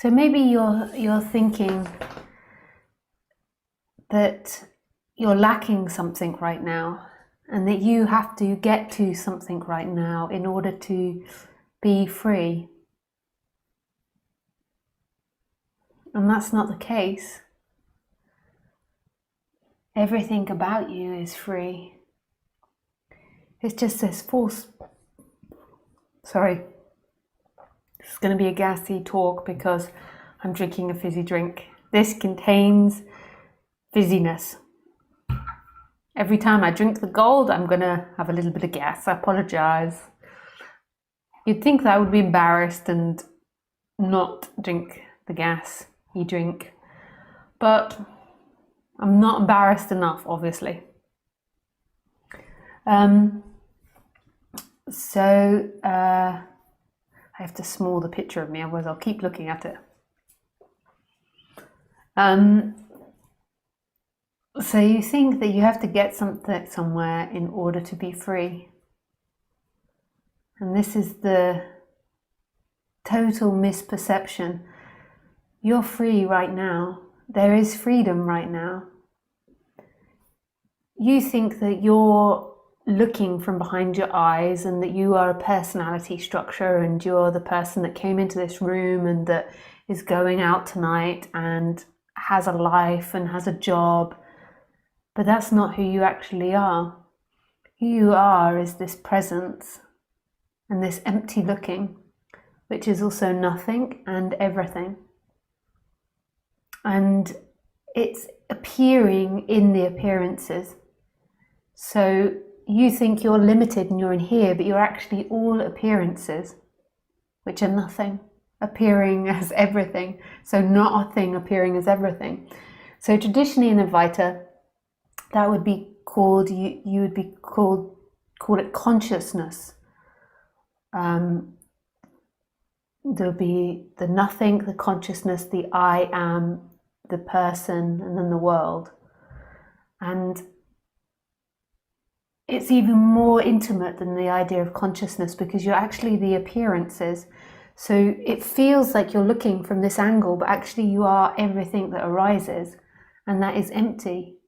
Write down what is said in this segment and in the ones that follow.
So maybe you're thinking that you're lacking something right now, and that you have to get to something right now in order to be free. And that's not the case. Everything about you is free. It's just this false... Sorry. This is going to be a gassy talk because I'm drinking a fizzy drink. This contains fizziness. Every time I drink the gold, I'm going to have a little bit of gas. I apologize. You'd think that I would be embarrassed and not drink the gas you drink. But I'm not embarrassed enough, obviously. I have to small the picture of me, otherwise I'll keep looking at it. So you think that you have to get something somewhere in order to be free. And this is the total misperception. You're free right now. There is freedom right now. You think that you're looking from behind your eyes and that you are a personality structure and you're the person that came into this room and that is going out tonight and has a life and has a job. But that's not who you actually are. Who you are is this presence and this empty looking, which is also nothing and everything. And it's appearing in the appearances. So you think you're limited and you're in here, but you're actually all appearances, which are nothing, appearing as everything. So not a thing appearing as everything. So traditionally in Advaita, that would be called, you would be call it consciousness. There'll be the nothing, the consciousness, the I am, the person, and then the world. And it's even more intimate than the idea of consciousness because you're actually the appearances. So it feels like you're looking from this angle, but actually you are everything that arises, and that is empty.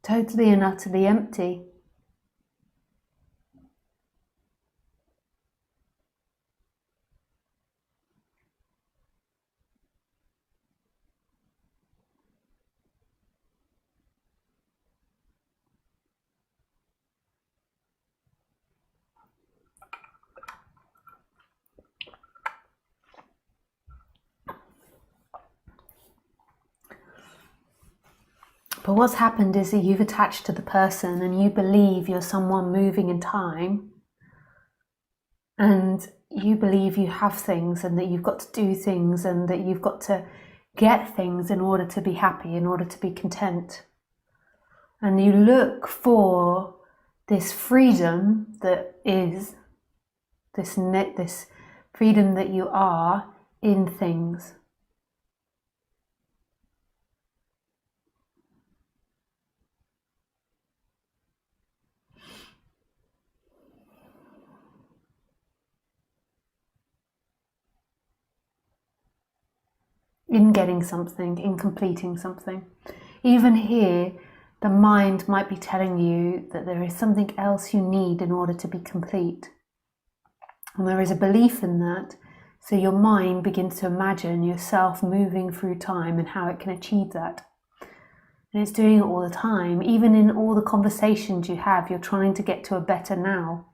Totally and utterly empty. But what's happened is that you've attached to the person and you believe you're someone moving in time, and you believe you have things and that you've got to do things and that you've got to get things in order to be happy, in order to be content. And you look for this freedom that is this freedom that you are in things. In getting something, in completing something. Even here, the mind might be telling you that there is something else you need in order to be complete. And there is a belief in that, so your mind begins to imagine yourself moving through time and how it can achieve that. And it's doing it all the time. Even in all the conversations you have, you're trying to get to a better now.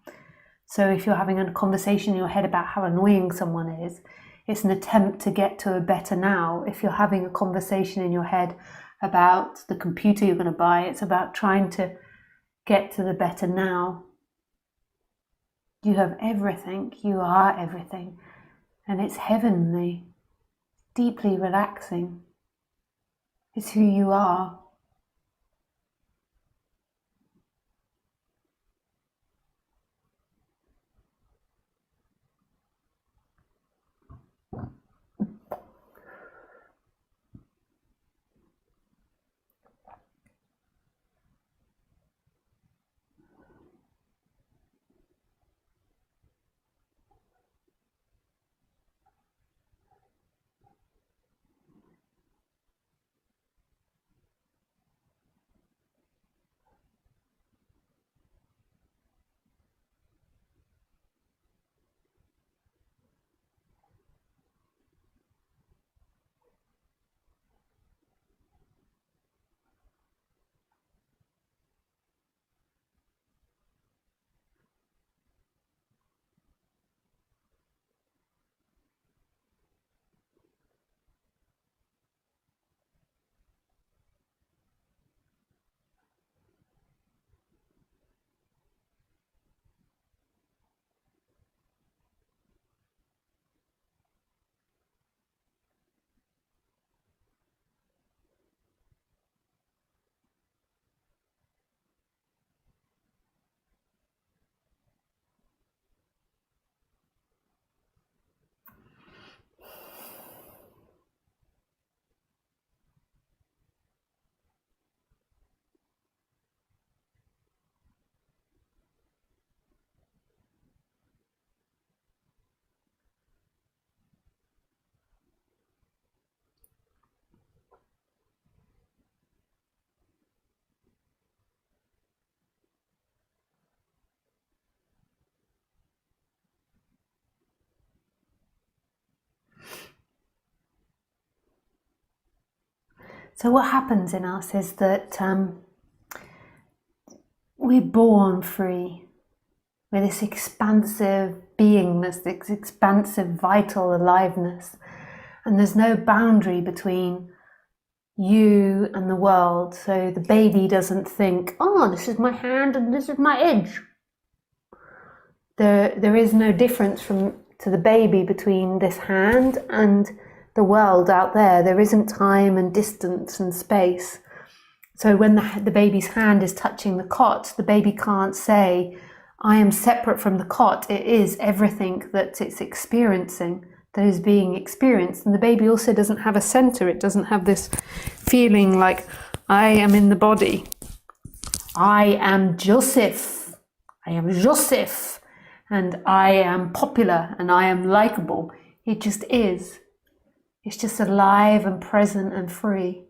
So if you're having a conversation in your head about how annoying someone is, it's an attempt to get to a better now. If you're having a conversation in your head about the computer you're going to buy, it's about trying to get to the better now. You have everything, you are everything, and it's heavenly, deeply relaxing. It's who you are. So what happens in us is that we're born free. We're this expansive beingness, this expansive vital aliveness. And there's no boundary between you and the world. So the baby doesn't think, oh, this is my hand and this is my edge. There is no difference to the baby between this hand and the world out there. There isn't time and distance and space. So when the baby's hand is touching the cot, the baby can't say, I am separate from the cot. It is everything that it's experiencing, that is being experienced. And the baby also doesn't have a center. It doesn't have this feeling like, I am in the body. I am Joseph. I am Joseph. And I am popular and I am likable. It just is. It's just alive and present and free.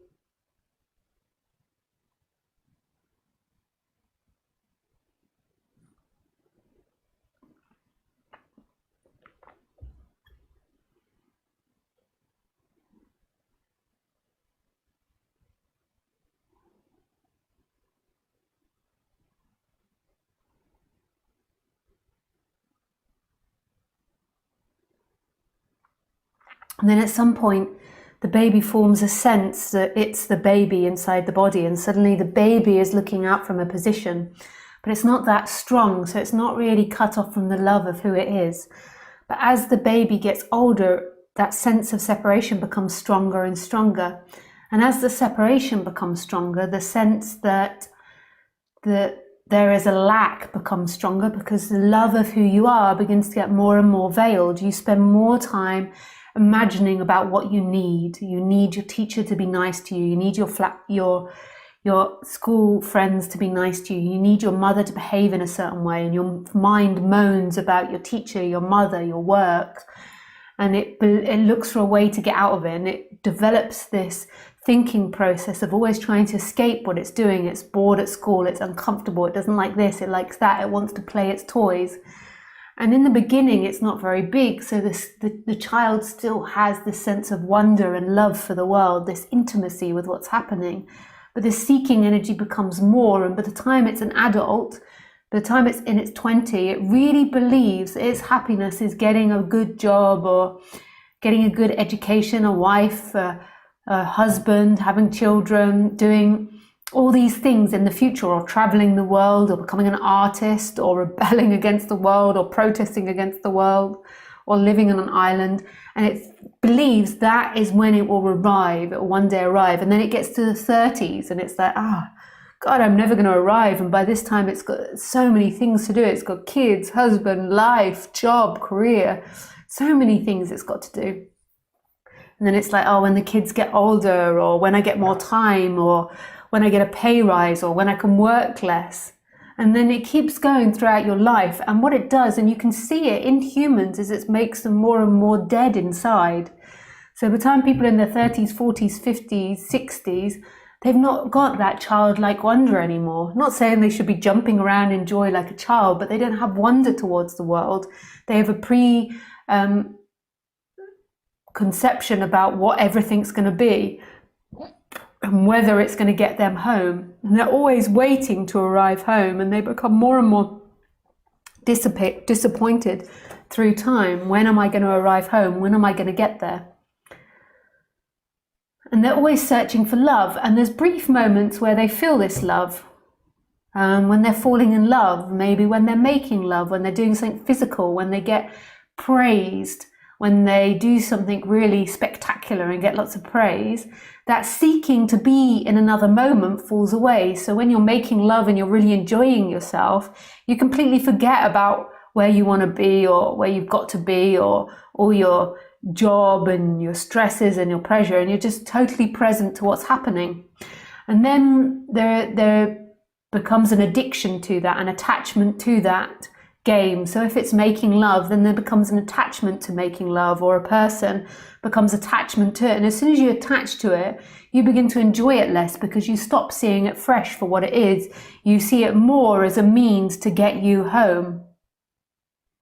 And then at some point, the baby forms a sense that it's the baby inside the body, and suddenly the baby is looking out from a position, but it's not that strong, so it's not really cut off from the love of who it is. But as the baby gets older, that sense of separation becomes stronger and stronger. And as the separation becomes stronger, the sense that there is a lack becomes stronger, because the love of who you are begins to get more and more veiled. You spend more time imagining about what you need. You need your teacher to be nice to you. You need your school friends to be nice to you. You need your mother to behave in a certain way, and your mind moans about your teacher, your mother, your work, and it looks for a way to get out of it, and it develops this thinking process of always trying to escape what it's doing. It's bored at school, it's uncomfortable, it doesn't like this, it likes that, it wants to play its toys. And in the beginning, it's not very big, so the child still has this sense of wonder and love for the world, this intimacy with what's happening. But the seeking energy becomes more, and by the time it's an adult, by the time it's in its 20, it really believes its happiness is getting a good job, or getting a good education, a wife, a husband, having children, doing all these things in the future, or traveling the world, or becoming an artist, or rebelling against the world, or protesting against the world, or living on an island. And it believes that is when it will arrive, it will one day arrive. And then it gets to the 30s and it's like, God, I'm never going to arrive. And by this time it's got so many things to do. It's got kids, husband, life, job, career, so many things it's got to do. And then it's like, when the kids get older, or when I get more time, or when I get a pay rise, or when I can work less. And then it keeps going throughout your life. And what it does, and you can see it in humans, is it makes them more and more dead inside. So by the time people in their 30s, 40s, 50s, 60s, they've not got that childlike wonder anymore. Not saying they should be jumping around in joy like a child, but they don't have wonder towards the world. They have a conception about what everything's going to be, and whether it's going to get them home. And they're always waiting to arrive home, and they become more and more disappointed through time. When am I going to arrive home? When am I going to get there? And they're always searching for love. And there's brief moments where they feel this love. When they're falling in love, maybe when they're making love, when they're doing something physical, when they get praised, when they do something really spectacular and get lots of praise, that seeking to be in another moment falls away. So when you're making love and you're really enjoying yourself, you completely forget about where you want to be, or where you've got to be, or all your job and your stresses and your pleasure, and you're just totally present to what's happening. And then there becomes an addiction to that, an attachment to that game. So if it's making love, then there becomes an attachment to making love, or a person becomes attachment to it. And as soon as you attach to it, you begin to enjoy it less, because you stop seeing it fresh for what it is. You see it more as a means to get you home.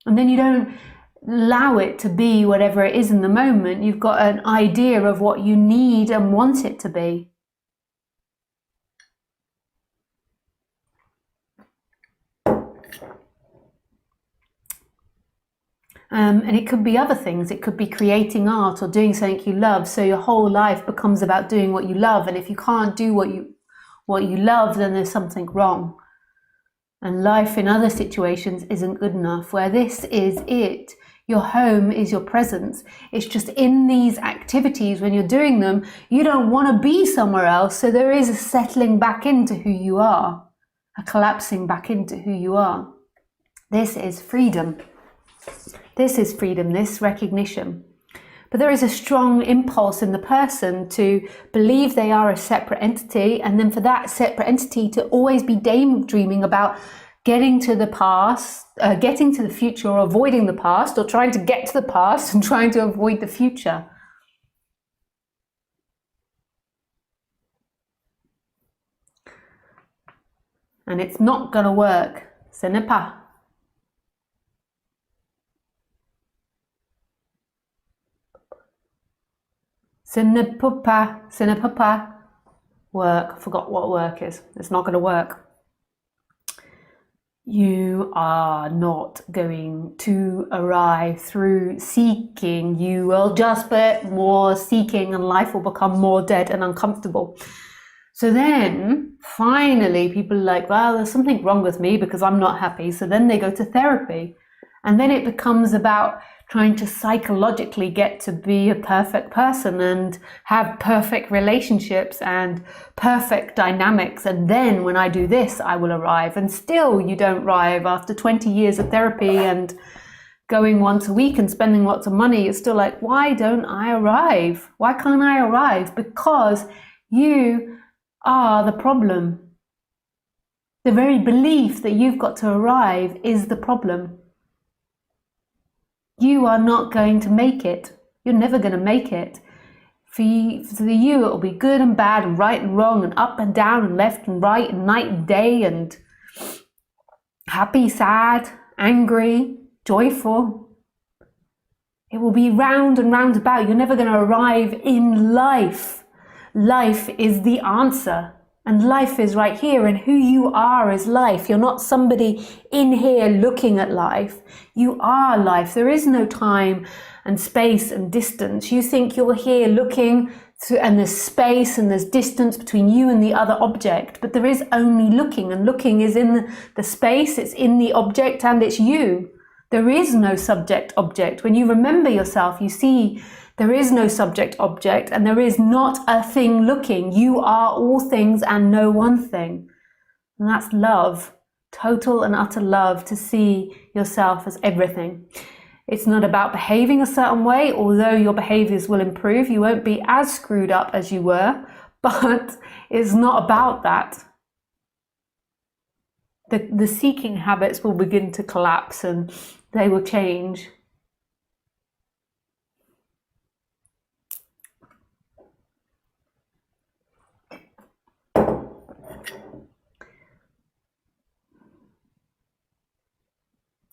And then you don't allow it to be whatever it is in the moment. You've got an idea of what you need and want it to be. And it could be other things. It could be creating art or doing something you love. So your whole life becomes about doing what you love. And if you can't do what you love, then there's something wrong. And life in other situations isn't good enough, where this is it. Your home is your presence. It's just in these activities, when you're doing them, you don't want to be somewhere else. So there is a settling back into who you are, a collapsing back into who you are. This is freedom. This is freedom, this recognition. But there is a strong impulse in the person to believe they are a separate entity, and then for that separate entity to always be daydreaming about getting to the past, getting to the future, or avoiding the past, or trying to get to the past and trying to avoid the future. And it's not going to work. Ce n'est pas. Ce ne peut pas work. I forgot what work is. It's not going to work. You are not going to arrive through seeking. You will just put more seeking and life will become more dead and uncomfortable. So then finally people are like, well, there's something wrong with me because I'm not happy. So then they go to therapy. And then it becomes about trying to psychologically get to be a perfect person and have perfect relationships and perfect dynamics. And then when I do this, I will arrive. And still you don't arrive after 20 years of therapy and going once a week and spending lots of money. It's still like, why don't I arrive? Why can't I arrive? Because you are the problem. The very belief that you've got to arrive is the problem. You are not going to make it. You're never going to make it. For you, it'll be good and bad and right and wrong and up and down and left and right and night and day and happy, sad, angry, joyful. It will be round and round about. You're never going to arrive in life. Life is the answer. And life is right here, and who you are is life. You're not somebody in here looking at life. You are life. There is no time and space and distance. You think you're here looking and there's space and there's distance between you and the other object, but there is only looking, and looking is in the space, it's in the object, and it's you. There is no subject object. When you remember yourself, you see there is no subject object, and there is not a thing looking. You are all things and no one thing. And that's love, total and utter love, to see yourself as everything. It's not about behaving a certain way, although your behaviors will improve. You won't be as screwed up as you were, but it's not about that. The seeking habits will begin to collapse and they will change.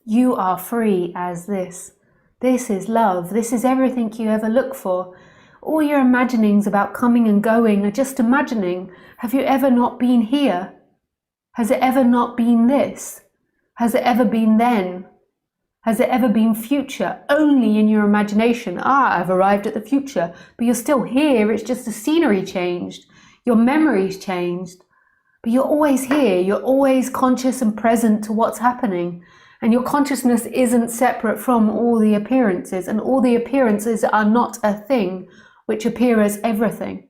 You are free as this. This is love. This is everything you ever look for. All your imaginings about coming and going are just imagining. Have you ever not been here? Has it ever not been this? Has it ever been then? Has it ever been future? Only in your imagination. I've arrived at the future. But you're still here. It's just the scenery changed. Your memory's changed. But you're always here. You're always conscious and present to what's happening. And your consciousness isn't separate from all the appearances, and all the appearances are not a thing which appear as everything.